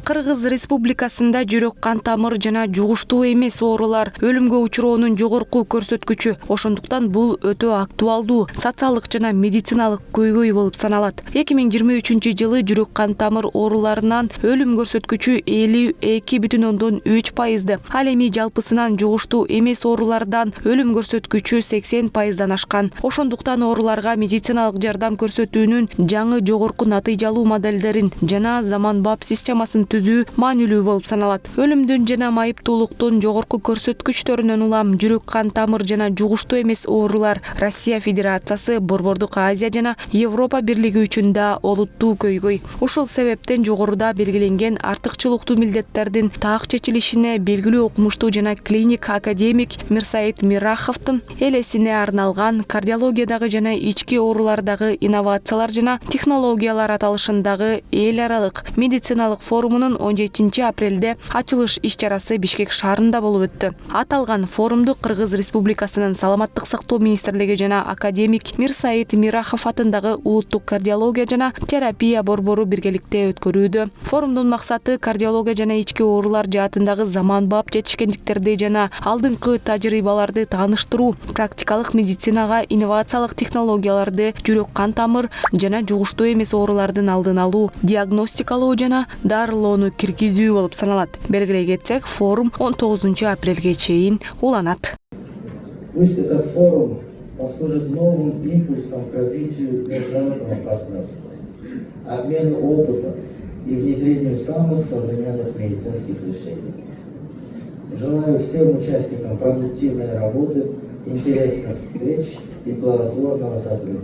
Кыргыз Республикасында жүрөк кан тамыр жана жугуштуу эмес оорулар өлүмгө учуроонун жогорку көрсөткүчү. Ошондуктан бул өтө актуалдуу социалдык жана медициналык көйгөй болуп саналат. 2023-жылы жүрөк кан тамыр ооруларынан өлүм көрсөткүчү 52,3%. Ал эми жалпысынан жугуштуу эмес оорулардан өлүм көрсөткүчү 80%дан ашкан. Ошондуктан ооруларга медициналык жардам көрсөтүүнүн жаңы жогорку натыйжалуу моделдерин жана заманбап системасын түзүү маанилүү болуп саналат. Өлүмдүн жана майыптуулуктун жогорку көрсөткүчтөрүнөн улам жүрөк кан тамыр жана жугуштуу эмес оорулар Россия Федерациясы, Борбордук Азия жана Европа Бирлиги үчүн да олуттуу көйгөй. Ушул себептен жогоруда белгиленген артыкчылыктуу милдеттердин так чечилишине белгилүү окумуштуу жана клиник академик Мирсаит Мираховдун элесине арналган кардиологиядагы жана ички оорулардагы инновациялар жана технологиялар аталышындагы эл аралык медициналык форумунун 17 апрелде ачылыш иш-чарасы Бишкек шаарында болуп өттү. Аталган форумду Кыргыз Республикасынын Саламаттык сактоо министрлиги жана академик Мирсаит Мирахов атындагы улуттук кардиология жана терапия борбору биргеликте өткөрүүдө. Форумдун максаты кардиология жана ички оорулар жаатындагы заманбап жетишкендиктерди жана алдыңкы тажрыйбаларды тааныштыруу, практикалык медицинага инновациялык технологияларды, жүрөк кан тамыр жана жугуштуу эмес оорулардын алдын алуу, диагностикалоо жана дарылоону киргизүү болуп саналат. Белгилей кетсек, форум 19 апрелге чейин уланат. Пусть этот форум послужит новым импульсом к развитию международного партнерства, обмену опытом и внедрению самых современных медицинских решений. Желаю всем участникам продуктивной работы, интересных встреч и плодотворного сотрудничества.